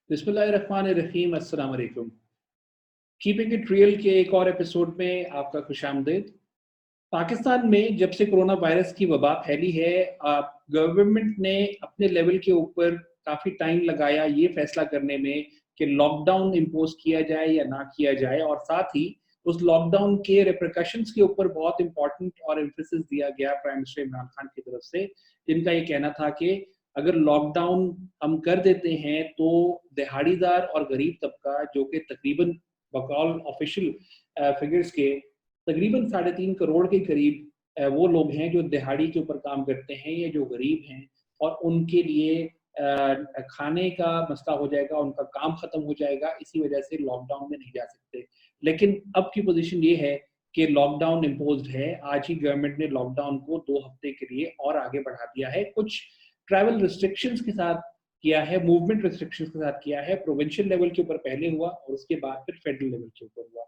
बिस्मिल्लाहिर्रहमानिर्रहीम, अस्सलाम वालेकुम। कीपिंग इट रियल के एक और एपिसोड में आपका खुशामदीद। पाकिस्तान में जब से कोरोना वायरस की वबा फैली है, गवर्नमेंट ने अपने लेवल के ऊपर काफ़ी टाइम लगाया ये फैसला करने में कि लॉकडाउन इम्पोज किया जाए या ना किया जाए, और साथ ही उस लॉकडाउन के रिpercussions के ऊपर बहुत इंपॉर्टेंट और एम्फेसिस दिया गया प्राइम मिनिस्टर इमरान खान की तरफ से, जिनका ये कहना था कि अगर लॉकडाउन हम कर देते हैं तो दिहाड़ीदार और गरीब तबका, जो कि तकरीबन बकौल ऑफिशियल फिगर्स के तकरीबन 3.5 करोड़ के करीब वो लोग हैं जो दिहाड़ी के ऊपर काम करते हैं या जो गरीब हैं, और उनके लिए खाने का मसला हो जाएगा, उनका काम खत्म हो जाएगा, इसी वजह से लॉकडाउन में नहीं जा सकते। लेकिन अब की पोजीशन ये है कि लॉकडाउन इम्पोज्ड है। आज ही गवर्नमेंट ने लॉकडाउन को 2 हफ्ते के लिए और आगे बढ़ा दिया है। कुछ ट्रैवल रिस्ट्रिक्शंस के साथ किया है, मूवमेंट रिस्ट्रिक्शंस के साथ किया है। प्रोविंशियल लेवल के ऊपर पहले हुआ और उसके बाद फिर फेडरल लेवल के ऊपर हुआ।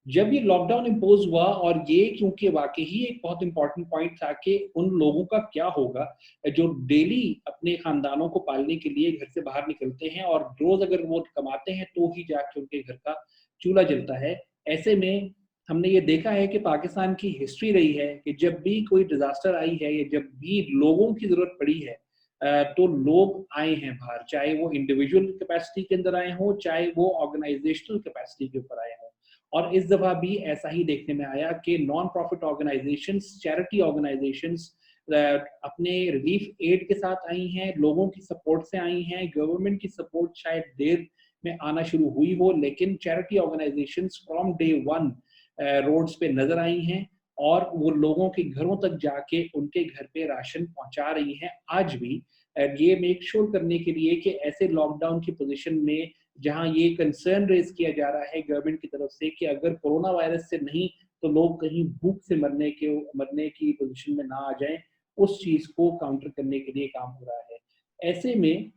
जब ये लॉकडाउन इम्पोज हुआ, और ये क्योंकि वाकई ही एक बहुत इंपॉर्टेंट पॉइंट था कि उन लोगों का क्या होगा जो डेली अपने खानदानों को पालने के लिए घर से बाहर निकलते हैं, और रोज अगर वो कमाते हैं तो ही जाके उनके घर का चूल्हा जलता है। ऐसे में हमने ये देखा है कि पाकिस्तान की हिस्ट्री रही है कि जब भी कोई डिजास्टर आई है या जब भी लोगों की जरूरत पड़ी है, तो लोग आए हैं बाहर, चाहे वो इंडिविजुअल कैपेसिटी के अंदर आए हों, चाहे वो ऑर्गेनाइजेशनल कैपेसिटी के ऊपर आए हों। और इस दफा भी ऐसा ही देखने में आया कि non profit organisations, charity organisations अपने रिलीफ एड के साथ आई हैं, लोगों की सपोर्ट से आई हैं। गवर्नमेंट की सपोर्ट शायद देर में आना शुरू हुई हो, लेकिन charity organisations from day one roads पे नजर आई हैं, और वो लोगों के घरों तक जाके उनके घर पे राशन पहुंचा रही हैं आज भी। ये मेक श्योर करने के लिए कि ऐसे लॉकडाउन की पोजीशन में जहां ये कंसर्न रेज किया जा रहा है गवर्नमेंट की तरफ से कि अगर कोरोना वायरस से नहीं तो लोग कहीं भूख से मरने की पोजीशन में ना आ जाएं, उस चीज को काउंटर करने के लिए काम हो रहा है। ऐसे में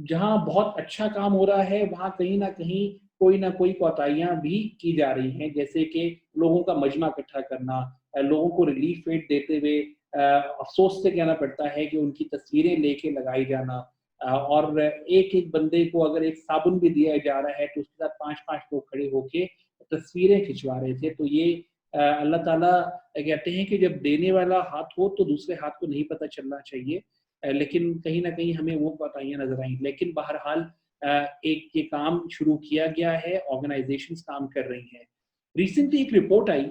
जहां बहुत अच्छा काम हो रहा है वहां कहीं ना कहीं कोई ना कोई कोताहियां भी की जा रही हैं, जैसे कि लोगों का मजमा इकट्ठा करना, लोगों को रिलीफ एड देते हुए अफसोस से कहना पड़ता है कि उनकी तस्वीरें लेके लगाई जाना, और एक एक बंदे को अगर एक साबुन भी दिया जा रहा है तो उसके साथ 5-5 लोग खड़े होके तस्वीरें खिंचवा रहे थे। तो ये अल्लाह ताला कहते हैं कि जब देने वाला हाथ हो तो दूसरे हाथ को नहीं पता चलना चाहिए, लेकिन कहीं ना कहीं हमें वो कोताहियां नजर आई। लेकिन बहरहाल एक ये काम शुरू किया गया है, ऑर्गेनाइजेशंस काम कर रही हैं। रिसेंटली एक report I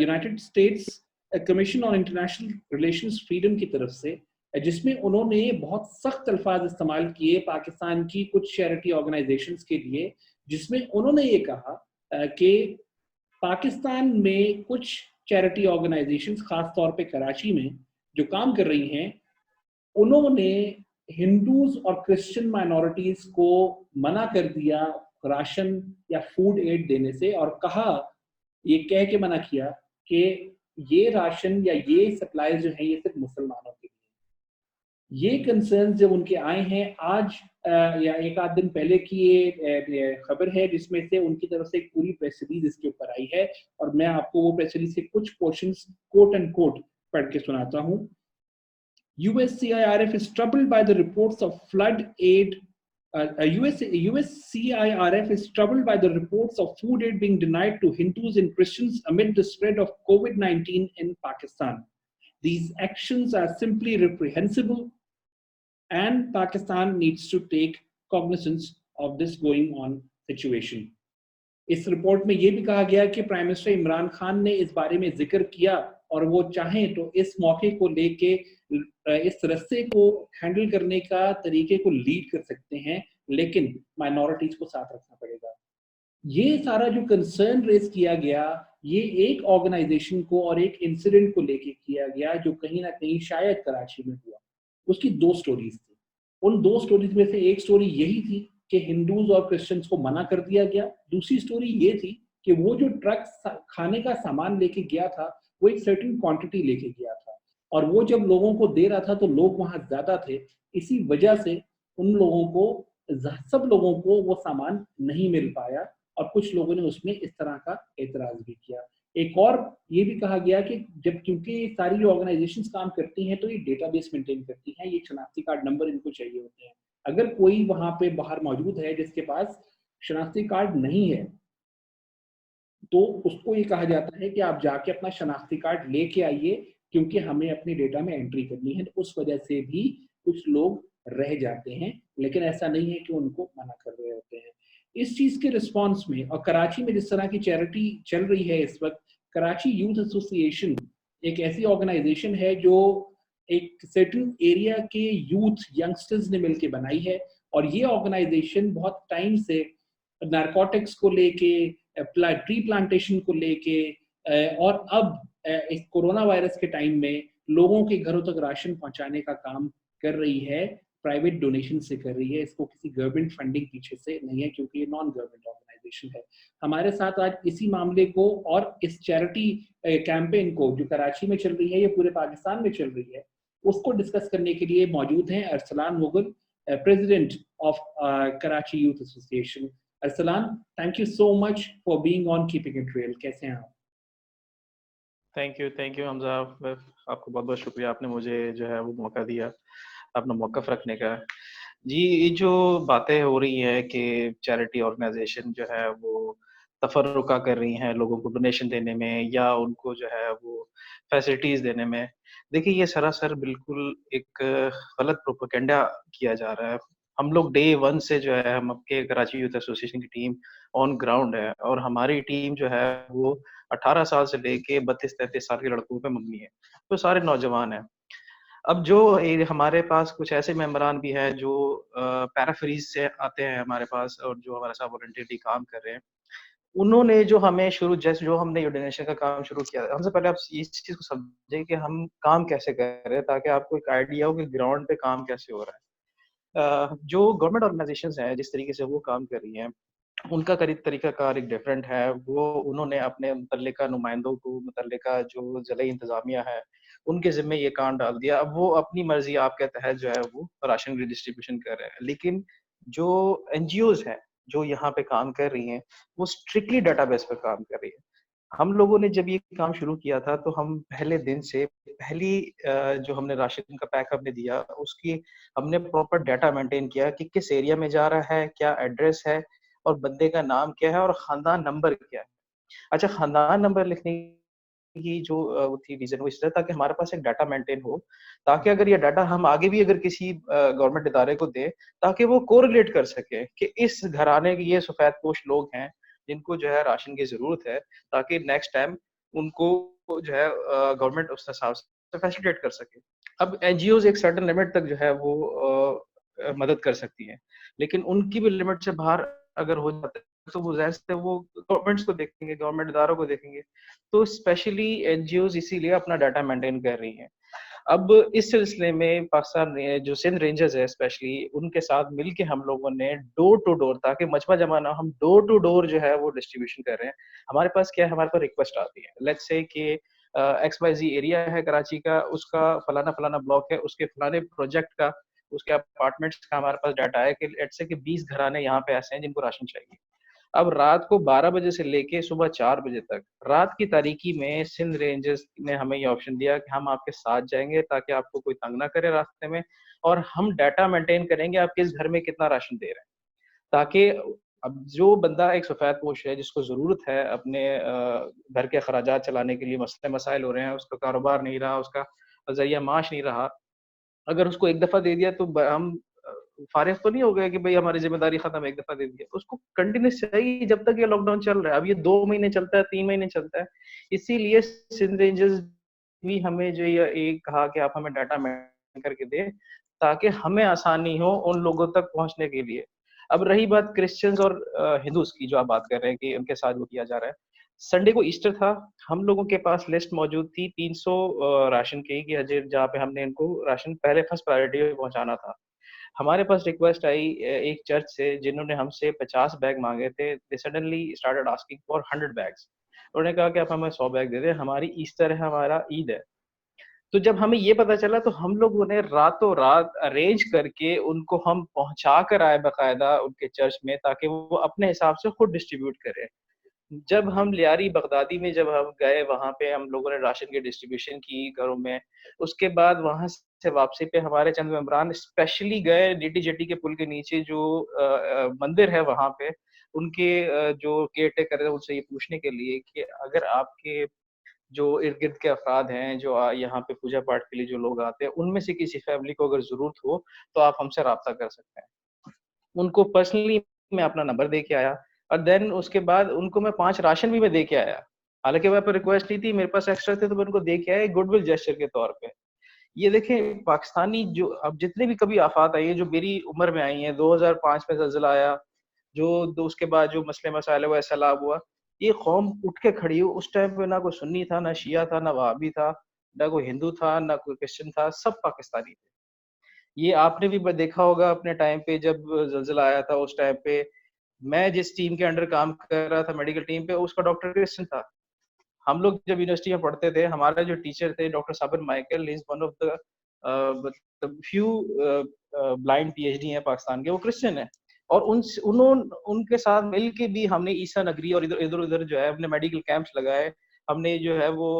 United states commission on international relations freedom की तरफ से, जिसमें उन्होंने बहुत सख्त अल्फाज इस्तेमाल किए पाकिस्तान की कुछ चैरिटी ऑर्गेनाइजेशंस के लिए, जिसमें उन्होंने ये कहा कि पाकिस्तान में कुछ चैरिटी ऑर्गेनाइजेशंस, खास तौर पे कराची में जो काम कर रही हैं, उन्होंने हिंदूज और क्रिश्चियन माइनॉरिटीज को मना कर दिया राशन या फूड एड देने से, और कहा, ये कह के मना किया कि ये राशन या ये सप्लाईज जो है ये सिर्फ मुसलमानों के लिए। ये कंसर्न जब उनके आए हैं आज, या एक आध दिन पहले की ये खबर है जिसमें से उनकी तरफ से एक पूरी प्रेस रिलीज इसके ऊपर आई है, और मैं आपको वो प्रेस रिलीज से कुछ पोर्शंस कोट एंड कोट पढ़ के सुनाता हूँ। USCIRF is troubled by the reports of flood aid. USCIRF is troubled by the reports of food aid being denied to Hindus and Christians amid the spread of COVID-19 in Pakistan. These actions are simply reprehensible, and Pakistan needs to take cognizance of this going on situation. इस report में ये भी कहा गया कि prime minister Imran Khan ने इस बारे में जिक्र किया, और वो चाहें तो इस मौके को लेके इस रस्ते को हैंडल करने का तरीके को लीड कर सकते हैं, लेकिन माइनॉरिटीज को साथ रखना पड़ेगा। ये सारा जो कंसर्न रेज किया गया, ये एक ऑर्गेनाइजेशन को और एक इंसिडेंट को लेके किया गया जो कहीं ना कहीं शायद कराची में हुआ। उसकी 2 स्टोरीज थी। उन 2 स्टोरीज में से एक स्टोरी यही थी कि हिंदूज और क्रिश्चियंस को मना कर दिया गया। दूसरी स्टोरी ये थी कि वो जो ट्रक खाने का सामान लेके गया था वो एक सर्टेन क्वांटिटी लेके गया था, और वो जब लोगों को दे रहा था तो लोग वहां ज्यादा थे, इसी वजह से उन लोगों को, सब लोगों को वो सामान नहीं मिल पाया, और कुछ लोगों ने उसमें इस तरह का एतराज भी किया। एक और ये भी कहा गया कि जब, क्योंकि सारी जो ऑर्गेनाइजेशंस काम करती हैं तो ये डेटाबेस मेंटेन करती हैं, ये शनाख्ती कार्ड नंबर इनको चाहिए होते हैं, अगर कोई वहाँ पे बाहर मौजूद है जिसके पास शनाख्ती कार्ड नहीं है, तो उसको ये कहा जाता है कि आप जाके अपना शनाख्ती कार्ड लेके आइए, क्योंकि हमें अपने डेटा में एंट्री करनी है। तो उस वजह से भी कुछ लोग रह जाते हैं, लेकिन ऐसा नहीं है कि उनको मना कर रहे होते हैं। इस चीज़ के रिस्पॉन्स में और कराची में जिस तरह की चैरिटी चल रही है इस वक़्त, कराची यूथ एसोसिएशन एक ऐसी ऑर्गेनाइज़ेशन है जो एक सर्टेन एरिया के यूथ यंगस्टर्स ने मिलके बनाई है, और ये ऑर्गेनाइज़ेशन बहुत टाइम से नारकोटिक्स को लेके, ट्री प्लांटेशन को लेके, और अब इस कोरोना वायरस के टाइम में लोगों के घरों तक राशन पहुंचाने का काम कर रही है, प्राइवेट डोनेशन से कर रही है। इसको किसी गवर्नमेंट फंडिंग पीछे से नहीं है, क्योंकि ये नॉन गवर्नमेंट ऑर्गेनाइजेशन है। हमारे साथ आज इसी मामले को और इस चैरिटी कैंपेन को जो कराची में चल रही है, ये पूरे पाकिस्तान में चल रही है, उसको डिस्कस करने के लिए मौजूद हैं Arsalan Mughal, president of Karachi youth association. Arsalan, thank you so much for being on keeping it real. कैसे हैं आप? Thank you Hamza. आपको बहुत बहुत शुक्रिया, आपने मुझे जो है वो मौका दिया अपना मौक़िफ़ रखने का। जी, ये जो बातें हो रही हैं कि चैरिटी ऑर्गेनाइज़ेशन जो है वो तफ़र्रुक़ा कर रही हैं लोगों को डोनेशन देने में या उनको जो है वो फैसिलिटीज़ देने में। देखिए, ये सरासर बिल्कुल एक गलत प्रोपेगेंडा किया जा रहा है। हम लोग डे 1 से जो है हम आपके कराची यूथ एसोसिएशन की टीम ऑन ग्राउंड है, और हमारी टीम जो है वो 18 साल से लेके 32-33 साल के लड़कों पे मबनी है। तो सारे नौजवान हैं। अब जो हमारे पास कुछ ऐसे मेंबरान भी हैं जो पैराफ्रीज़ से आते हैं हमारे पास और जो हमारे साथ वॉलंटियरली काम कर रहे हैं। उन्होंने जो हमें शुरू जैसे जो हमने ये डोनेशन का काम शुरू किया, हमसे पहले आप इस चीज़ को समझें कि हम काम कैसे कर रहे हैं, ताकि आपको एक आइडिया हो कि ग्राउंड पे काम कैसे हो रहा है। जो गवर्नमेंट ऑर्गनाइज़ेशंस हैं, जिस तरीके से वो काम कर रही हैं, उनका तरीक़ाकार एक डिफरेंट है। वो उन्होंने अपने मुतल्लिका नुमाइंदों को, मुतल्लिका जो ज़िले इंतज़ामिया है, उनके ज़िम्मे ये काम डाल दिया। अब वो अपनी मर्ज़ी आपके तहत जो है वो राशन की डिस्ट्रीब्यूशन कर रहे हैं। लेकिन जो एनजीओज़ हैं, जो यहाँ पे काम कर रही हैं, वो स्ट्रिक्टली डेटाबेस पे काम कर रही है। हम लोगों ने जब ये काम शुरू किया था, तो हम पहले दिन से पहली जो हमने राशन का पैक हमने दिया, उसकी हमने प्रॉपर डाटा मेंटेन किया कि किस एरिया में जा रहा है, क्या एड्रेस है और बंदे का नाम क्या है और खानदान नंबर क्या है। अच्छा, खानदान नंबर लिखने की जो वो थी रीज़न वो इसलिए ताकि हमारे पास एक डाटा मेंटेन हो, ताकि अगर ये डाटा हम आगे भी अगर किसी गवर्नमेंट इदारे को दें, ताकि वो कोरिलेट कर सके कि इस घराने के ये सफेदपोश लोग हैं, जिनको जो है राशन की ज़रूरत है, ताकि नेक्स्ट टाइम उनको जो है गवर्नमेंट उस हिसाब से फैसिलिटेट कर सके। अब एनजीओज़ एक सर्टेन लिमिट तक जो है वो मदद कर सकती हैं, लेकिन उनकी भी लिमिट से बाहर अगर हो जाता है, तो वो ज़ाहिर सी वो गवर्नमेंट्स को देखेंगे, गवर्नमेंट इदारों को देखेंगे। तो स्पेशली एनजीओज़ इसीलिए अपना डाटा मेंटेन कर रही हैं। अब इस सिलसिले में पाकिस्तान जो सिंध रेंजर्स है स्पेशली, उनके साथ मिलके हम लोगों ने डोर टू डोर, ताकि मजमा जमा ना, हम डोर टू डोर जो है वो डिस्ट्रीब्यूशन कर रहे हैं। हमारे पास क्या है, हमारे पास रिक्वेस्ट आती है, लेट्स से कि एक्स-वाई-ज़ेड एरिया है कराची का, उसका फलाना-फलाना ब्लॉक है, उसके फलाने प्रोजेक्ट का, उसके अपार्टमेंट्स का हमारे पास डाटा है कि लेट्स से कि 20 घराने यहाँ पे ऐसे हैं जिनको राशन चाहिए। अब रात को 12 बजे से लेके सुबह 4 बजे तक, रात की तारीकी में सिंध रेंजर्स ने हमें ये ऑप्शन दिया कि हम आपके साथ जाएँगे, ताकि आपको कोई तंग ना करे रास्ते में, और हम डाटा मेंटेन करेंगे आप किस घर में कितना राशन दे रहे हैं। ताकि अब जो बंदा एक सफेदपोश है, जिसको ज़रूरत है अपने घर के अखराजात चलाने के लिए, मसले-मसाइल हो रहे हैं, उसका कारोबार नहीं रहा, उसका ज़रिया माश नहीं रहा, अगर उसको एक दफ़ा दे दिया तो हम अ, फारिग तो नहीं हो गए कि भई हमारी ज़िम्मेदारी खत्म, एक दफ़ा दे दिया। उसको कंटिन्यूअस चाहिए जब तक ये लॉकडाउन चल रहा है। अब ये 2 महीने चलता है, 3 महीने चलता है। इसीलिए सिंध रेंजर्स भी हमें जो ये कहा कि आप हमें डाटा मेंटेन करके दें, ताकि हमें आसानी हो उन लोगों तक पहुँचने के लिए। अब रही बात क्रिश्चियंस और हिंदूज़ की, जो आप बात कर रहे हैं कि उनके साथ वो किया जा रहा है। संडे को ईस्टर था, हम लोगों के पास लिस्ट मौजूद थी 300 राशन की, कि अजय जहाँ पे हमने इनको राशन पहले फर्स्ट प्रायोरिटी पे पहुँचाना था। हमारे पास रिक्वेस्ट आई एक चर्च से, जिन्होंने हमसे 50 बैग माँगे थे। They suddenly started asking for 100 bags. उन्होंने कहा कि आप हमें 100 बैग दे दें, हमारी ईस्टर है, हमारा ईद है। तो जब हमें ये पता चला, तो हम लोगों ने रातों-रात अरेंज करके उनको हम पहुँचा कर आए बाकायदा उनके चर्च में, ताकि वो अपने हिसाब से खुद डिस्ट्रीब्यूट करें। जब हम लियारी बगदादी में जब हम गए, वहाँ पे हम लोगों ने राशन की डिस्ट्रीब्यूशन की घरों में। उसके बाद वहाँ से वापसी पे हमारे चंद मेंबरान स्पेशली गए डीटी जेटी के पुल के नीचे जो मंदिर है वहाँ पे, उनके जो केयर टेकर है उनसे ये पूछने के लिए कि अगर आपके जो इर्द-गिर्द के अफ़राद हैं, जो यहाँ पे पूजा-पाठ के लिए जो लोग आते हैं, उनमें से किसी फैमिली को अगर ज़रूरत हो, तो आप हमसे राब्ता कर सकते हैं। उनको पर्सनली मैं अपना नंबर दे के आया और देन उसके बाद उनको मैं 5 राशन भी मैं दे के आया। हालाँकि वहाँ पे रिक्वेस्ट नहीं थी, मेरे पास एक्स्ट्रा थे तो मैं उनको दे के आया एक गुडविल जेस्चर के तौर पे। ये देखें पाकिस्तानी जो अब जितने भी कभी आफ़ात आई हैं, जो मेरी उम्र में आई हैं, 2005 में ज़लज़ला आया, जो दो उसके बाद जो मसले-मसाइल हुए, सैलाब हुआ, ये कौम उठ के खड़ी हुई। उस टाइम पे ना कोई सुन्नी था, ना शिया था, ना वहाबी था, ना कोई हिंदू था, ना कोई क्रिश्चियन था, सब पाकिस्तानी थे। ये आपने भी ब देखा होगा अपने टाइम पे जब ज़लज़ला आया था उस टाइम पे, मैं जिस टीम के अंडर काम कर रहा था मेडिकल टीम पे उसका डॉक्टर क्रिश्चियन था। हम लोग जब यूनिवर्सिटी में पढ़ते थे, हमारा जो टीचर थे doctor Sabir Michael he is one of the मतलब फ्यू ब्लाइंड पीएचडी हैं पाकिस्तान के, वो क्रिश्चियन हैं। और उनके साथ मिल के भी हमने ईसा नगरी और इधर-उधर जो है हमने मेडिकल कैंप्स लगाए। हमने जो है वो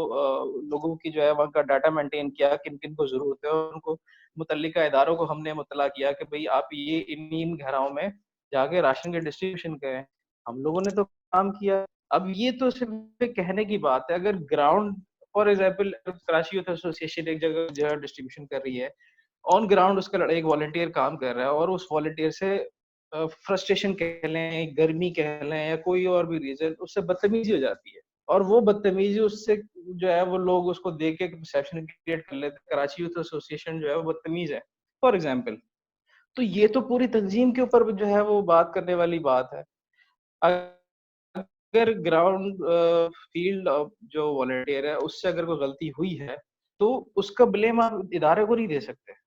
लोगों की जो है वहाँ का डाटा मेंटेन किया, किन-किन को ज़रूरत है और उनको मुतल्लिका इदारों को हमने मुत्तला किया कि भई आप ये इन घरों में जाके राशन की डिस्ट्रीब्यूशन करें। हम लोगों ने तो काम किया। अब ये तो सिर्फ़ एक कहने की बात है, अगर ground for example Karachi youth association एक जगह जो है डिस्ट्रीब्यूशन कर रही है, ऑन ग्राउंड उसका एक वॉलंटियर काम कर रहा है और उस वॉलंटियर से फ्रस्ट्रेशन कह लें, गर्मी कह लें या कोई और भी रीज़न उससे बदतमीज़ी हो जाती है। और वो बदतमीज़ी उससे जो है वो लोग उसको देख के परसेप्शन क्रिएट कर लेते हैं, कराची यूथ एसोसिएशन जो है वो बदतमीज़ है, फॉर एग्ज़ाम्पल। तो ये तो पूरी तंज़ीम के ऊपर जो है वो बात करने वाली बात है। अगर ग्राउंड फील्ड जो वॉलंटियर है उससे अगर कोई गलती हुई है, तो उसका ब्लेम आप इदारे को नहीं दे सकते।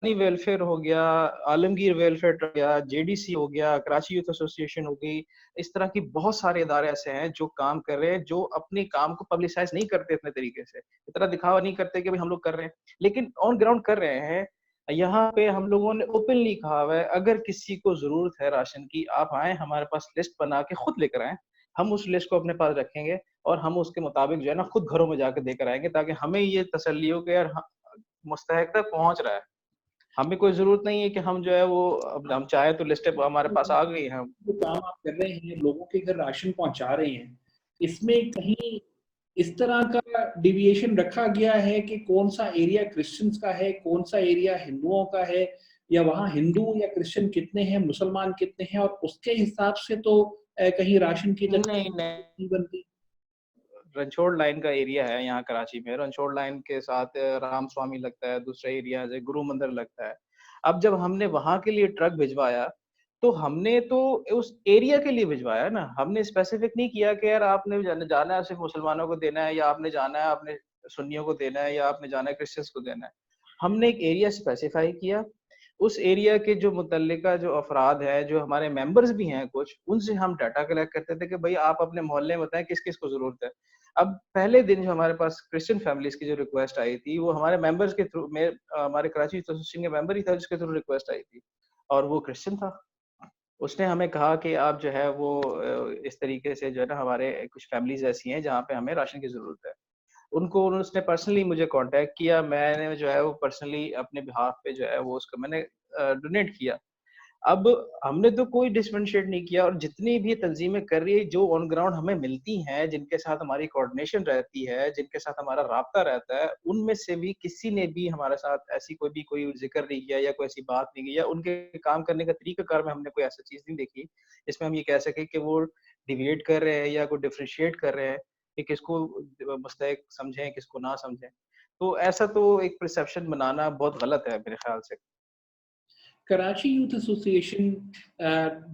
वेलफेयर हो गया, आलमगीर वेलफेयर हो गया, जेडीसी हो गया, कराची यूथ एसोसिएशन हो गई, इस तरह की बहुत सारे इदारे ऐसे हैं जो काम कर रहे हैं, जो अपने काम को पब्लिसाइज़ नहीं करते इतने तरीके से। इतना दिखावा नहीं करते कि भई हम लोग कर रहे हैं, लेकिन ऑन ग्राउंड कर रहे हैं। यहाँ पे हम लोगों ने ओपनली कहा हुआ है, अगर किसी को ज़रूरत है राशन की, आप आएँ हमारे पास लिस्ट बना के खुद लेकर आएँ। हम उस लिस्ट को अपने पास रखेंगे और हम उसके मुताबिक जो है ना खुद घरों में जाके देकर आएँगे ताकि हमें ये तसल्ली हो कि यार मुस्तहक तक पहुँच रहा है। हमें कोई ज़रूरत नहीं है कि हम जो है वो अब हम चाहें तो लिस्टें हमारे पास आ गई हैं। जो काम आप कर रहे हैं, लोगों के घर राशन पहुँचा रहे हैं, इसमें कहीं इस तरह का डेविएशन रखा गया है कि कौन-सा एरिया क्रिश्चियंस का है, कौन-सा एरिया हिंदुओं का है या वहाँ हिंदू या क्रिश्चियन कितने हैं, मुसलमान कितने हैं और उसके हिसाब से तो कहीं राशन की नहीं, तकसीम नहीं, नहीं बनती? रणछोड़ लाइन का एरिया है यहाँ कराची में। रणछोड़ लाइन के साथ राम स्वामी लगता है, दूसरा एरिया है गुरु मंदिर लगता है। अब जब हमने वहाँ के लिए ट्रक भिजवाया, तो हमने तो उस एरिया के लिए भिजवाया ना। हमने स्पेसिफिक नहीं किया कि यार आपने जाना है सिर्फ़ मुसलमानों को देना है या आपने जाना है आपने सुन्नियों को देना है या आपने जाना है क्रिश्चियंस को देना है। हमने एक एरिया स्पेसिफ़ाई किया, उस एरिया के जो मुतल्लिका जो अफ़राद हैं, जो हमारे मेंबर्स भी हैं कुछ, उनसे हम डाटा कलेक्ट करते थे कि भई आप अपने मोहल्ले में बताएँ किस-किस को ज़रूरत है। अब पहले दिन जो हमारे पास क्रिश्चियन फैमिलीज़ की जो रिक्वेस्ट आई थी, वो हमारे मेंबर्स के थ्रू हमारे कराची एसोसिएशन के मेंबर ही था जिसके थ्रू रिक्वेस्ट आई थी और वो क्रिश्चियन था। उसने हमें कहा कि आप जो है वो इस तरीके से जो है ना हमारे कुछ फैमिलीज़ ऐसी हैं जहाँ पे हमें राशन की ज़रूरत है। उनको उसने पर्सनली मुझे कॉन्टैक्ट किया, मैंने जो है वो पर्सनली अपने बिहाफ़ पे जो है वो उसको मैंने डोनेट किया। अब हमने तो कोई डिफरेंशिएट नहीं किया और जितनी भी तंज़ीमें कर रही है, जो ऑन ग्राउंड हमें मिलती हैं, जिनके साथ हमारी कोऑर्डिनेशन रहती है, जिनके साथ हमारा राब्ता रहता है, उनमें से भी किसी ने भी हमारे साथ ऐसी कोई ज़िक्र नहीं किया या कोई ऐसी बात नहीं की या उनके काम करने का तरीक़ाकार में हमने कोई ऐसी चीज़ नहीं देखी, जिसमें हम ये कह सकें कि वो डिविएट कर रहे हैं या कोई डिफरेंशिएट कर रहे हैं कि किसको मुस्तहिक समझें, किसको ना समझें। तो ऐसा तो एक परसेप्शन बनाना बहुत गलत है मेरे ख़्याल से। कराची यूथ एसोसिएशन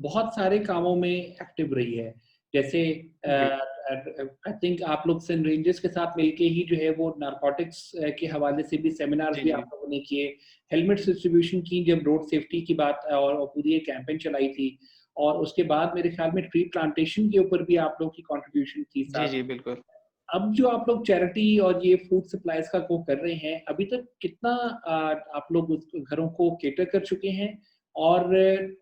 बहुत सारे कामों में एक्टिव रही है। जैसे जी। आई थिंक आप लोग सिंध रेंजर्स के साथ मिलके ही जो है वो नारकोटिक्स के हवाले से भी सेमिनार्स जी, भी जी। आप लोगों ने किए। हेलमेट्स डिस्ट्रीब्यूशन की जब रोड सेफ्टी की बात और पूरी एक कैंपेन चलाई थी और उसके बाद मेरे ख्याल में ट्री प्लांटेशन के ऊपर भी आप लोगों की कंट्रीब्यूशन थी जी, साथ। जी, बिल्कुल। अब जो आप लोग चैरिटी और ये फूड सप्लाईज़ का वो कर रहे हैं, अभी तक कितना आप लोग उस घरों को कैटर कर चुके हैं? और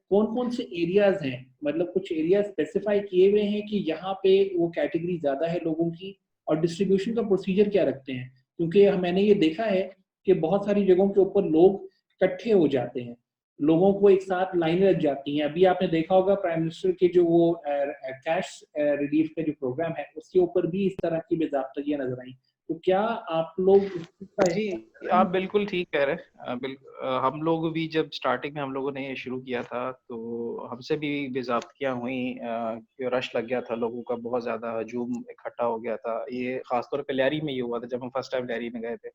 कौन-कौन से एरियाज़ हैं? मतलब कुछ एरिया स्पेसिफाई किए हुए हैं कि यहाँ पे वो कैटेगरी ज़्यादा है लोगों की, और डिस्ट्रीब्यूशन का प्रोसीजर क्या रखते हैं? क्योंकि मैंने ये देखा है कि बहुत सारी जगहों के ऊपर लोग इकट्ठे हो जाते हैं, लोगों को एक साथ लाइनें लग जाती हैं। अभी आपने देखा होगा प्राइम मिनिस्टर के जो वो कैश रिलीफ का जो प्रोग्राम है, उसके ऊपर भी इस तरह की बेज़ाब्तगियाँ नज़र आईं। तो क्या आप लोग इस चीज़ का जी, एहसास आप करें? बिल्कुल ठीक कह रहे हैं। हम लोग भी जब स्टार्टिंग में हम लोगों ने ये शुरू किया था, तो हमसे भी बेज़ाब्तियाँ हुईं, कि रश लग गया था, लोगों का बहुत ज़्यादा हजूम इकट्ठा हो गया था। ये ख़ास तौर पे लियारी में ये हुआ था, जब हम फर्स्ट टाइम लियारी में गए थे।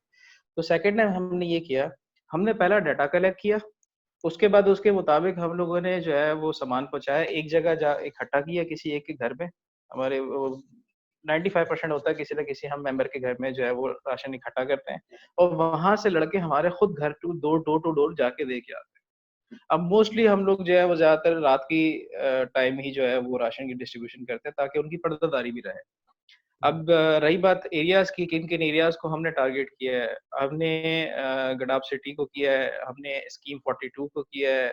तो सेकंड टाइम हमने ये किया, हमने पहला डाटा कलेक्ट किया, उसके बाद उसके मुताबिक हम लोगों ने जो है वो सामान पहुँचाया, एक जगह जा इकट्ठा किया किसी एक के घर में। हमारे वो 95% होता है किसी न किसी हम मेंबर के घर में जो है वो राशन इकट्ठा करते हैं और वहाँ से लड़के हमारे खुद घर डोर टू डोर जाके दे के आते हैं। अब मोस्टली हम लोग जो है वो ज़्यादातर रात की टाइम ही जो है वो राशन की डिस्ट्रीब्यूशन करते हैं ताकि उनकी पर्दादारी भी रहे। अब रही बात एरियाज़ की, किन-किन एरियाज़ को हमने टारगेट किया है। हमने गडाफ सिटी को किया है, हमने स्कीम 42 को किया है,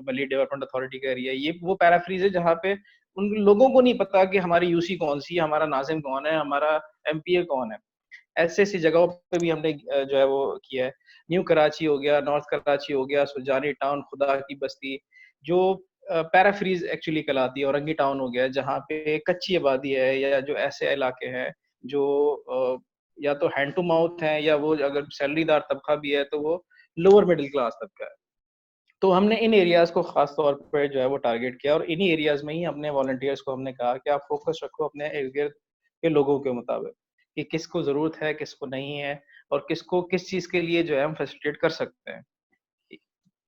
मलई डेवलपमेंट अथॉरिटी का एरिया है। ये वो पैराफ्रीज़ है जहाँ पे उन लोगों को नहीं पता कि हमारी यूसी कौन-सी है, हमारा नाज़िम कौन है, हमारा एमपीए कौन है। ऐसी-ऐसी जगहों पे भी हमने जो है वो किया है। न्यू कराची हो गया, नॉर्थ कराची हो गया, सुजानी टाउन, खुदा की बस्ती, जो पैराफ्रीज़ एक्चुअली कहलाती है, औरंगी टाउन हो गया, जहाँ पे कच्ची आबादी है या जो ऐसे इलाके हैं जो या तो हैंड टू माउथ हैं या वो अगर सैलरीदार तबका भी है, तो वो लोअर मिडल क्लास तबका है। तो हमने इन एरियाज़ को ख़ास तौर पे जो है वो टारगेट किया और इन्हीं एरियाज़ में ही हमने वॉलंटियर्स को हमने कहा कि आप फ़ोकस रखो अपने इर्द-गिर्द के लोगों के मुताबिक, कि किसको ज़रूरत है, किसको नहीं है और किसको किस चीज़ के लिए जो है हम फैसिलिटेट कर सकते हैं।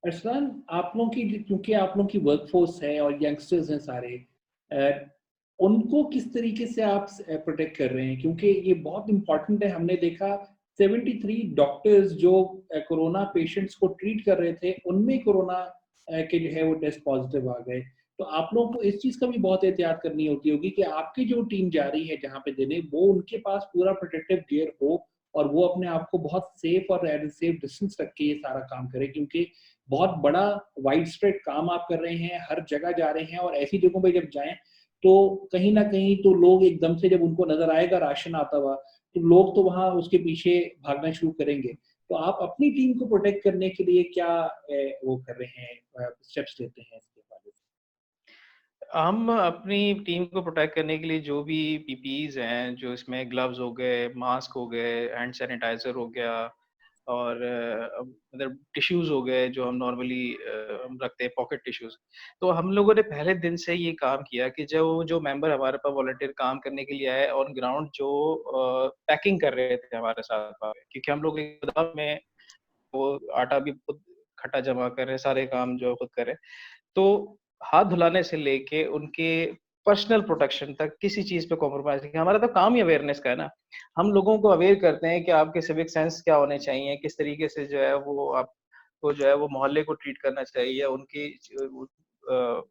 अरसलान, आप लोगों की क्योंकि आप लोगों की वर्कफ़ोर्स है और यंगस्टर्स हैं सारे, अ, उनको किस तरीके से आप प्रोटेक्ट कर रहे हैं? क्योंकि ये बहुत इम्पोर्टेंट है। हमने देखा 73 डॉक्टर्स जो कोरोना पेशेंट्स को ट्रीट कर रहे थे, उनमें कोरोना के जो है वो टेस्ट पॉज़िटिव आ गए। तो आप लोगों को इस चीज़ का भी बहुत एहतियात करनी होती होगी कि आपकी जो टीम जा रही है जहाँ पे देने, वो उनके पास पूरा प्रोटेक्टिव गियर हो और वो अपने आप को बहुत सेफ और एट अ सेफ डिस्टेंस रख के ये सारा काम करें, क्योंकि बहुत बड़ा वाइड स्प्रेड काम आप कर रहे हैं, हर जगह जा रहे हैं, और ऐसी जगहों पे जब जाएँ, तो कहीं न कहीं तो लोग एकदम से जब उनको नज़र आएगा राशन आता हुआ, तो लोग तो वहाँ उसके पीछे भागना शुरू करेंगे। तो आप अपनी टीम को प्रोटेक्ट करने के लिए क्या वो कर रहे हैं, स्टेप्स लेते हैं इसके हवाले से? हम अपनी टीम को प्रोटेक्ट करने के लिए जो भी पीपीईज़ हैं, जो इसमें ग्लव्स हो गए, मास्क हो गए, हैंड सैनिटाइज़र हो गया और मतलब टिश्यूज़ हो गए जो हम नॉर्मली हम रखते हैं पॉकेट टिश्यूज़। तो हम लोगों ने पहले दिन से ये काम किया कि जो मेंबर हमारे पास वॉलंटियर काम करने के लिए आए ऑन ग्राउंड जो पैकिंग कर रहे थे हमारे साथ वहाँ पे, क्योंकि हम लोग एक गोदाम में वो आटा भी खुद इकट्ठा जमा कर रहे हैं, सारे काम जो खुद कर रहे हैं। तो हाथ धुलाने से लेके उनके पर्सनल प्रोटेक्शन तक किसी चीज़ पे कॉम्प्रोमाइज़ नहीं किया। हमारा तो काम ही अवेयरनेस का है ना। हम लोगों को अवेयर करते हैं कि आपके सिविक सेंस क्या होने चाहिए, किस तरीके से जो है वो आपको जो है वो मोहल्ले को ट्रीट करना चाहिए या उनकी अ,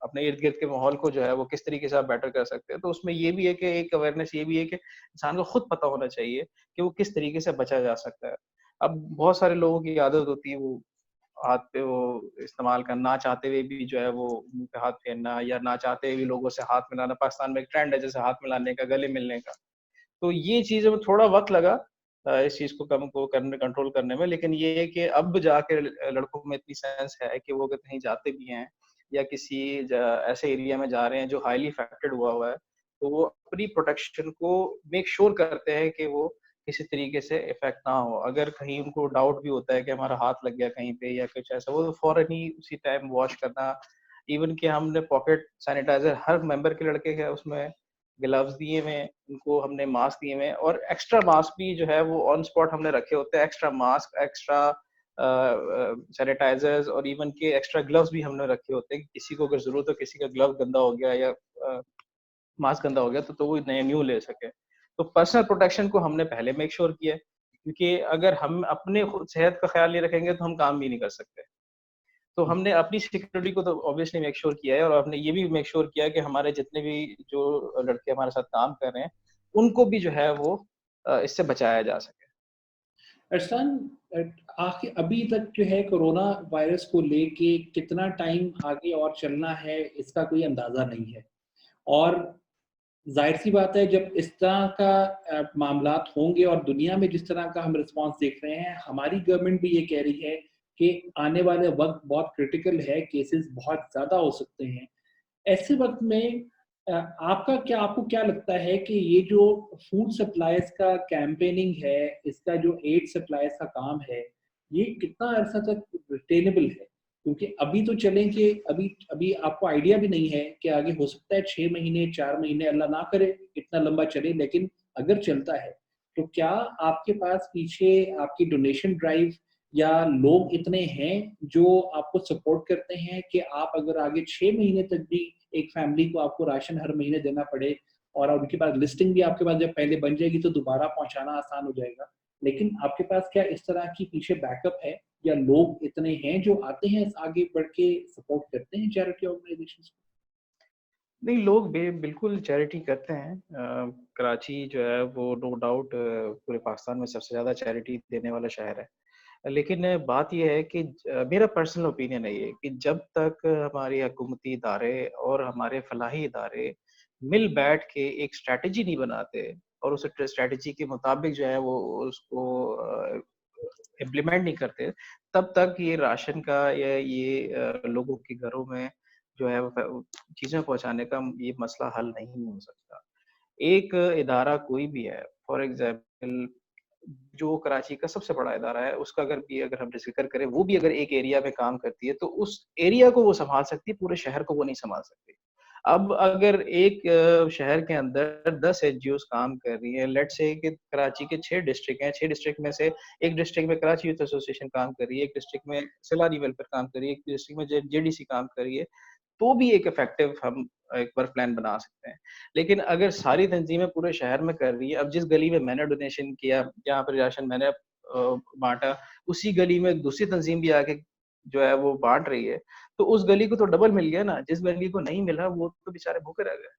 अपने इर्द-गिर्द के माहौल को जो है वो किस तरीके से आप बेटर कर सकते हैं। तो उसमें ये भी है कि एक अवेयरनेस ये भी है कि इंसान को खुद पता होना चाहिए कि वो किस तरीके से बचा जा सकता है। अब बहुत सारे लोगों की आदत होती है वो हाथ पे वो इस्तेमाल करना, ना चाहते हुए भी जो है वो मुँह पे हाथ फेरना या ना चाहते हुए भी लोगों से हाथ मिलाना। पाकिस्तान में एक ट्रेंड है जैसे हाथ मिलाने का, गले मिलने का। तो ये चीज़ें में थोड़ा वक़्त लगा इस चीज़ को कम को करने कंट्रोल करने में, लेकिन ये है कि अब जाके लड़कों में इतनी सेंस है कि वो अगर कहीं जाते भी हैं या किसी ऐसे एरिया में जा रहे हैं जो हाइली अफेक्टेड हुआ है, तो वो अपनी प्रोटेक्शन को मेक श्योर करते हैं कि वो किसी तरीके से इफ़ेक्ट ना हो। अगर कहीं उनको डाउट भी होता है कि हमारा हाथ लग गया कहीं पे या कुछ ऐसा, वो फ़ौरन ही उसी टाइम वॉश करना। इवन कि हमने पॉकेट सैनिटाइज़र हर मेंबर के लड़के के उसमें ग्लव्स दिए हुए हैं, उनको हमने मास्क दिए हुए हैं और एक्स्ट्रा मास्क भी जो है वो ऑन स्पॉट हमने रखे होते हैं। एक्स्ट्रा मास्क, एक्स्ट्रा सैनिटाइज़र्स और इवन के एक्स्ट्रा ग्लव्स भी हमने रखे होते हैं कि किसी को अगर ज़रूरत हो, किसी का ग्लव गंदा हो गया या मास्क गंदा हो गया तो वो नए न्यू ले सके। तो पर्सनल प्रोटेक्शन को हमने पहले मेक श्योर किया है, क्योंकि अगर हम अपने खुद सेहत का ख़्याल नहीं रखेंगे तो हम काम भी नहीं कर सकते। तो हमने अपनी सिक्योरिटी को तो ऑब्वियसली मेक श्योर किया है और हमने ये भी मेक श्योर किया है कि हमारे जितने भी जो लड़के हमारे साथ काम कर रहे हैं, उनको भी जो है वो इससे बचाया जा सके। अरसान, आखिर अभी तक जो है कोरोना वायरस को लेके कितना टाइम आगे और चलना है, इसका कोई अंदाज़ा नहीं है। और ज़ाहिर-सी बात है, जब इस तरह का मामलात होंगे और दुनिया में जिस तरह का हम रिस्पॉन्स देख रहे हैं, हमारी गवर्नमेंट भी ये कह रही है कि आने वाले वक़्त बहुत क्रिटिकल है, केसेज़ बहुत ज़्यादा हो सकते हैं। ऐसे वक़्त में आपको क्या लगता है कि ये जो फूड सप्लाइज़ का कैम्पेनिंग है, इसका जो एड सप्लाइज़ का काम है, ये कितना अरसा तक सस्टेनेबल है? क्योंकि अभी तो चलें कि अभी अभी आपको आइडिया भी नहीं है कि आगे हो सकता है 6 महीने, 4 महीने, अल्लाह ना करे इतना लंबा चले, लेकिन अगर चलता है, तो क्या आपके पास पीछे आपकी डोनेशन ड्राइव या लोग इतने हैं जो आपको सपोर्ट करते हैं कि आप अगर आगे 6 महीने तक भी एक फैमिली को आपको राशन हर महीने देना पड़े और उनके पास लिस्टिंग भी आपके पास जब पहले बन जाएगी तो दोबारा पहुँचाना आसान हो जाएगा। लेकिन आपके पास क्या इस तरह की पीछे बैकअप है या लोग इतने हैं जो आते हैं आगे बढ़ के सपोर्ट करते हैं चैरिटी ऑर्गेनाइजेशंस को? नहीं, लोग बे बिल्कुल चैरिटी करते हैं। कराची जो है वो नो डाउट पूरे पाकिस्तान में सबसे ज़्यादा चैरिटी देने वाला शहर है। लेकिन बात ये है कि मेरा पर्सनल ओपिनियन है ये कि जब तक हमारी हुकूमती इदारे और हमारे फलाही इदारे मिल बैठ के एक स्ट्रैटेजी नहीं बनाते और उस स्ट्रैटेजी के मुताबिक जो है वो उसको इम्प्लीमेंट नहीं करते, तब तक ये राशन का या ये लोगों के घरों में जो है वो चीज़ें पहुँचाने का ये मसला हल नहीं हो सकता। एक इदारा कोई भी है, फॉर एग्ज़ाम्पल जो कराची का सबसे बड़ा इदारा है, उसका अगर हम ज़िक्र करें, वो भी अगर एक एरिया में काम करती है, तो उस एरिया को वो सँभाल सकती है, पूरे शहर को वो नहीं सँभाल सकती। अब अगर एक शहर के अंदर 10 एनजीओज़ काम कर रही हैं, लेट्स से कि कराची के 6 डिस्ट्रिक्ट हैं, 6 डिस्ट्रिक्ट में से एक डिस्ट्रिक्ट में कराची यूथ एसोसिएशन काम कर रही है, एक डिस्ट्रिक्ट में सैलानी वेलफेयर काम कर रही है, एक डिस्ट्रिक्ट में जे जेडीसी काम कर रही है, तो भी एक इफ़ेक्टिव हम एक वर्क प्लान बना सकते हैं। लेकिन अगर सारी तंज़ीमें पूरे शहर में कर रही है, अब जिस गली में मैंने डोनेशन किया, जहाँ पर राशन मैंने बाँटा, उसी गली में दूसरी तंज़ीम भी आके जो है वो बाँट रही है, तो उस गली को तो डबल मिल गया ना, जिस गली को नहीं मिला वो तो बेचारे भूखे रह गए।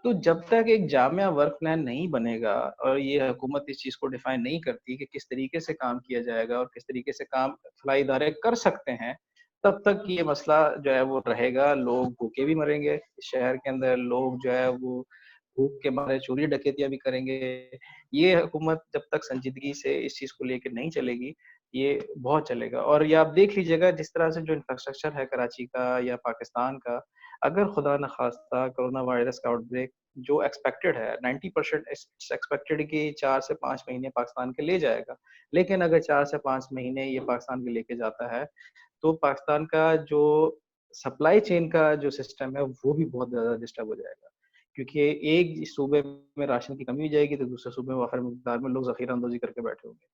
तो जब तक एक जामिया वर्क प्लान नहीं बनेगा और ये हुकूमत इस चीज़ को डिफ़ाइन नहीं करती कि किस तरीके से काम किया जाएगा और किस तरीके से काम फलाही इदारे कर सकते हैं, तब तक ये मसला जो है वो रहेगा। लोग भूखे भी मरेंगे, शहर के अंदर लोग जो है वो भूख के मारे चोरी डकैतियाँ भी करेंगे। ये हुकूमत जब तक संजीदगी से इस चीज़ को लेके नहीं चलेगी, ये बहुत चलेगा। और ये आप देख लीजिएगा जिस तरह से जो इंफ्रास्ट्रक्चर है कराची का या पाकिस्तान का, अगर खुदा न खास्ता कोरोना वायरस का आउटब्रेक जो एक्सपेक्टेड है 90% इट्स एक्सपेक्टेड कि 4 से 5 महीने पाकिस्तान के ले जाएगा। लेकिन अगर 4 से 5 महीने ये पाकिस्तान के लेके जाता है, तो पाकिस्तान का जो सप्लाई चेन का जो सिस्टम है, वो भी बहुत ज़्यादा डिस्टर्ब हो जाएगा। क्योंकि एक सूबे में राशन की कमी हो जाएगी, तो दूसरे सूबे में वाफ़र मिकदार में लोग ज़ख़ीरा अंदोज़ी करके बैठे होंगे।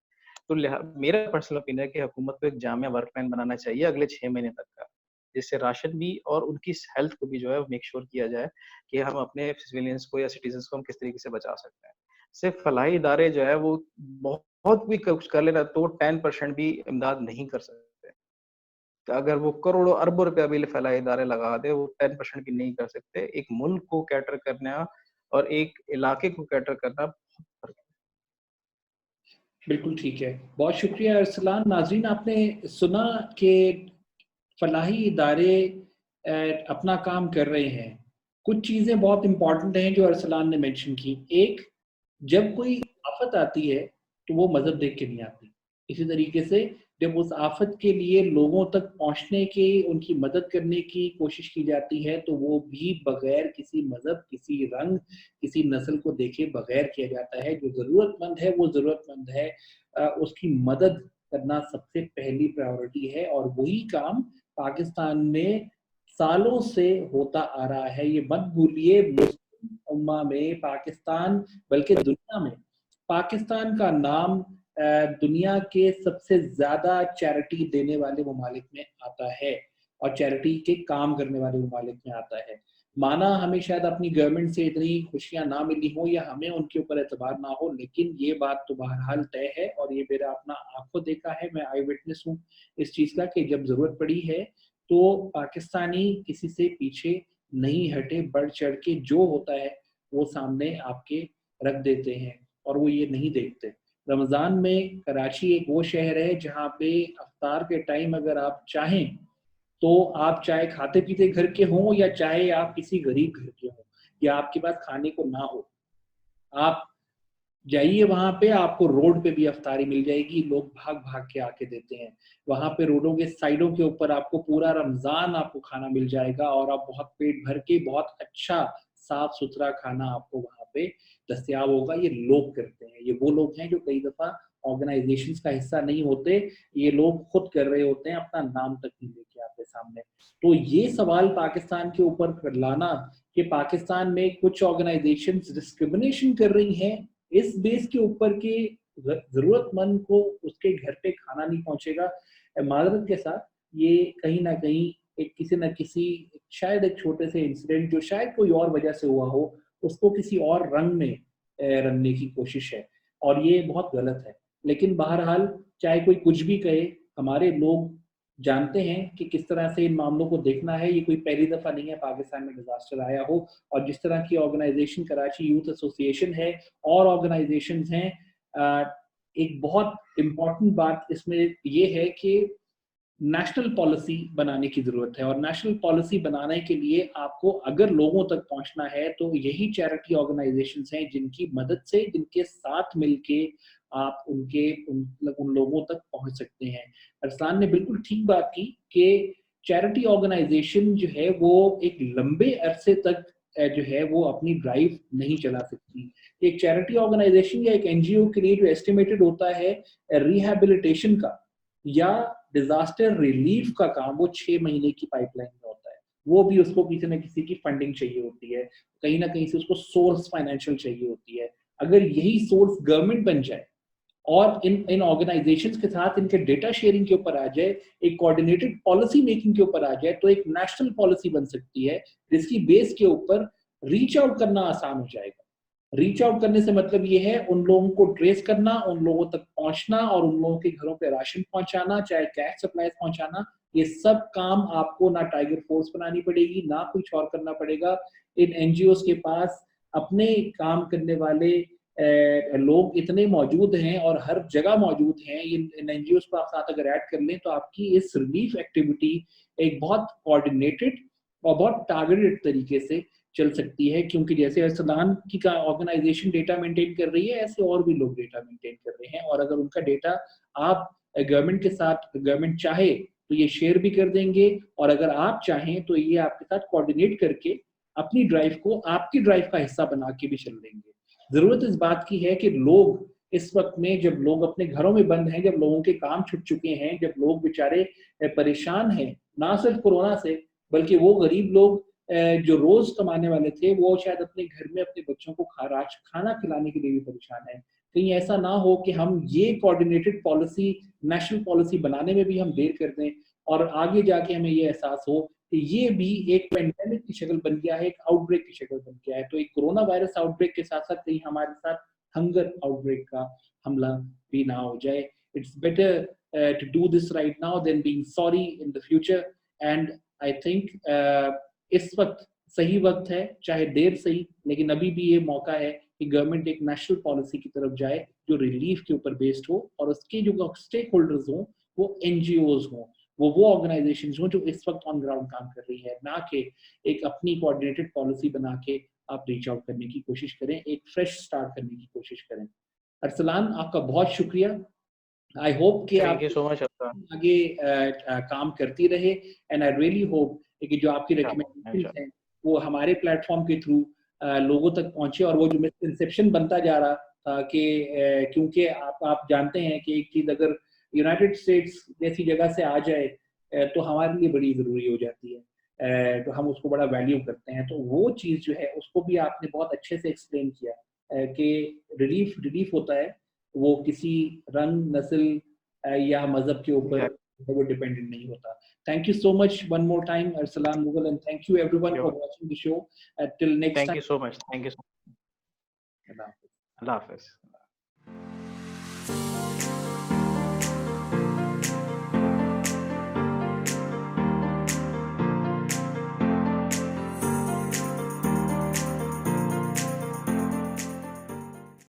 तो मेरा पर्सनल ओपिनियन है कि हुकूमत को एक जामिया वर्क प्लान बनाना चाहिए अगले 6 महीने तक का, जिससे राशन भी और उनकी हेल्थ को भी जो है मेक श्योर किया जाए कि हम अपने सिविलियंस को या सिटीज़न्स को हम किस तरीके से बचा सकते हैं। सिर्फ फलाही इदारे जो है वो बहुत भी कुछ कर लेना तो 10% भी इमदाद नहीं कर सकते। तो अगर वो करोड़ों अरबों रुपया भी फलाही इदारे लगा दें, वो 10% भी नहीं कर सकते। एक मुल्क को कैटर करना और एक इलाके को कैटर करना बहुत फ़र्क है। बिल्कुल ठीक है। बहुत शुक्रिया अरसलान। नाज़रीन, आपने सुना कि फलाही इदारे अपना काम कर रहे हैं। कुछ चीज़ें बहुत इम्पोर्टेंट हैं जो अरसलान ने मेंशन की। एक, जब कोई आफ़त आती है, तो वो मज़हब देख के नहीं आती। इसी तरीके से जब उस आफ़त के लिए लोगों तक पहुँचने की, उनकी मदद करने की कोशिश की जाती है, तो वो भी बगैर किसी मज़हब, किसी रंग, किसी नस्ल को देखे बगैर किया जाता है। जो ज़रूरतमंद है, वो ज़रूरतमंद है। उसकी मदद करना सबसे पहली प्रायोरिटी है और वही काम पाकिस्तान में सालों से होता आ रहा है। ये मत भूलिए, मुस्लिम उम्मा में पाकिस्तान, बल्कि दुनिया में पाकिस्तान का नाम दुनिया के सबसे ज़्यादा चैरिटी देने वाले ममालिक में आता है और चैरिटी के काम करने वाले ममालिक में आता है। माना हमें शायद अपनी गवर्नमेंट से इतनी खुशियाँ ना मिली हों या हमें उनके ऊपर एतबार ना हो, लेकिन ये बात तो बहरहाल तय है और ये मेरा अपना आँखों देखा है, मैं आई विटनेस हूँ इस चीज़ का कि जब ज़रूरत पड़ी है, तो पाकिस्तानी किसी से पीछे नहीं हटे, बढ़-चढ़ के जो होता है, वो सामने आपके रख देते हैं और वो ये नहीं देखते। रमज़ान में कराची एक वो शहर है जहाँ पे अफ्तार के टाइम अगर आप चाहें तो आप चाहे खाते पीते घर के हों या चाहे आप किसी गरीब घर के हों या आपके पास खाने को ना हो, आप जाइए वहां पे, आपको रोड पे भी अफ्तारी मिल जाएगी। लोग भाग भाग के आके देते हैं वहां पे, रोडों के साइडों के ऊपर आपको पूरा रमजान आपको खाना मिल जाएगा और आप बहुत पेट भर के बहुत अच्छा साफ सुथरा खाना आपको वहां पे दस्तयाब होगा। ये लोग करते हैं, ये वो लोग हैं जो कई दफा ऑर्गेनाइजेशंस का हिस्सा नहीं होते, ये लोग खुद कर रहे होते हैं, अपना नाम तक नहीं लेके आते सामने। तो ये सवाल पाकिस्तान के ऊपर लाना कि पाकिस्तान में कुछ ऑर्गेनाइजेशंस डिस्क्रिमिनेशन कर रही हैं इस बेस के ऊपर कि जरूरतमंद को उसके घर पे खाना नहीं पहुंचेगा, माजरत के साथ ये कहीं ना कहीं एक किसी न किसी शायद एक छोटे से इंसिडेंट जो शायद कोई और वजह से हुआ हो, उसको किसी और रंग में रंगने की कोशिश है और ये बहुत गलत है। लेकिन बहरहाल चाहे कोई कुछ भी कहे, हमारे लोग जानते हैं कि किस तरह से इन मामलों को देखना है। ये कोई पहली दफा नहीं है पाकिस्तान में डिजास्टर आया हो, और जिस तरह की ऑर्गेनाइजेशन कराची यूथ एसोसिएशन है और ऑर्गेनाइजेशंस हैं, एक बहुत इम्पॉर्टेंट बात इसमें ये है कि नेशनल पॉलिसी बनाने की जरूरत है। और नेशनल पॉलिसी बनाने के लिए आपको अगर लोगों तक पहुंचना है तो यही चैरिटी ऑर्गेनाइजेशंस हैं जिनकी मदद से, जिनके साथ मिलके आप उन लोगों तक पहुंच सकते हैं। अरसलान ने बिल्कुल ठीक बात की कि चैरिटी ऑर्गेनाइजेशन जो है वो एक लंबे अरसे तक जो है वो अपनी ड्राइव नहीं चला सकती। एक चैरिटी ऑर्गेनाइजेशन या एक एनजीओ के लिए जो एस्टिमेटेड होता है रिहैबिलिटेशन का या डिजास्टर रिलीफ का काम, वो 6 महीने की पाइपलाइन में होता है। वो भी उसको किसी न किसी की फंडिंग चाहिए होती है, कहीं ना कहीं से उसको सोर्स फाइनेंशियल चाहिए होती है। अगर यही सोर्स गवर्नमेंट बन जाए और इन ऑर्गेनाइजेशंस के साथ इनके डेटा शेयरिंग के ऊपर आ जाए, एक कोऑर्डिनेटेड पॉलिसी मेकिंग के ऊपर आ जाए, तो एक नेशनल पॉलिसी बन सकती है जिसकी बेस के ऊपर रीच आउट करना आसान हो जाएगा। रीच आउट करने से मतलब ये है उन लोगों को ट्रेस करना, उन लोगों तक पहुंचना और उन लोगों के घरों पे राशन पहुंचाना, चाहे कैश सप्लाई पहुंचाना। ये सब काम आपको ना टाइगर फोर्स बनानी पड़ेगी, ना कुछ और करना पड़ेगा। इन एनजीओ के पास अपने काम करने वाले लोग इतने मौजूद हैं और हर जगह मौजूद हैं। इन एनजीओ को आप साथ अगर ऐड कर लें तो आपकी इस रिलीफ एक्टिविटी एक बहुत कोऑर्डिनेटेड और बहुत टारगेटेड तरीके से चल सकती है, क्योंकि जैसे अरसलान की का ऑर्गेनाइजेशन डेटा मेंटेन कर रही है, ऐसे और भी लोग डेटा मेंटेन कर रहे हैं। और अगर उनका डेटा आप गवर्नमेंट के साथ, गवर्नमेंट चाहे तो ये शेयर भी कर देंगे, और अगर आप चाहें तो ये आपके साथ कोऑर्डिनेट करके अपनी ड्राइव को आपकी ड्राइव का हिस्सा बना के भी चल देंगे। जरूरत इस बात की है कि लोग इस वक्त में, जब लोग अपने घरों में बंद हैं, जब लोगों के काम छूट चुके हैं, जब लोग बेचारे परेशान हैं ना सिर्फ कोरोना से, बल्कि वो गरीब लोग जो रोज कमाने वाले थे वो शायद अपने घर में अपने बच्चों को खाना खिलाने के लिए भी परेशान है। कहीं ऐसा ना हो कि हम ये कोऑर्डिनेटेड पॉलिसी, नेशनल पॉलिसी बनाने में भी हम देर कर दें और आगे जाके हमें ये एहसास हो कि ये भी एक पेंडेमिक की शक्ल बन गया है, एक आउटब्रेक की शक्ल बन गया है। तो एक कोरोना वायरस आउटब्रेक के साथ साथ कहीं हमारे साथ हंगर आउटब्रेक का हमला भी ना हो जाए। It's better to do this right now then being sorry in the future. And I think इस वक्त सही वक्त है, चाहे देर सही, लेकिन अभी भी ये मौका है कि गवर्नमेंट एक नेशनल पॉलिसी की तरफ जाए जो रिलीफ के ऊपर बेस्ड हो, और उसके जो स्टेक होल्डर्स हों वो एनजीओज हों, वो ऑर्गेनाइजेशंस हों जो इस वक्त ऑन ग्राउंड काम कर रही है, ना कि एक अपनी कोऑर्डिनेटेड पॉलिसी बना के आप रीच आउट करने की कोशिश करें, एक फ्रेश स्टार्ट करने की कोशिश करें। अरसलान, आपका बहुत शुक्रिया। आई होप कि आप सो मच आगे काम करती रहे, एंड आई रियली होप कि जो आपकी रिकमेंडेशंस हैं वो हमारे प्लेटफॉर्म के थ्रू लोगों तक पहुंचे। और वो जो मिसकंसेप्शन बनता जा रहा था कि क्योंकि आप जानते हैं कि एक चीज अगर यूनाइटेड स्टेट्स जैसी जगह से आ जाए तो हमारे लिए बड़ी ज़रूरी हो जाती है, तो हम उसको बड़ा वैल्यू करते हैं। तो वो चीज़ जो है उसको भी आपने बहुत अच्छे से एक्सप्लेन किया कि रिलीफ होता है, वो किसी रंग, नस्ल या मजहब के ऊपर वो डिपेंडेंट नहीं होता। Thank you so much one more time, Arsalan Mughal, and thank you everyone for watching the show. Till next time. Thank you so much. Allah Hafiz. Allah Hafiz.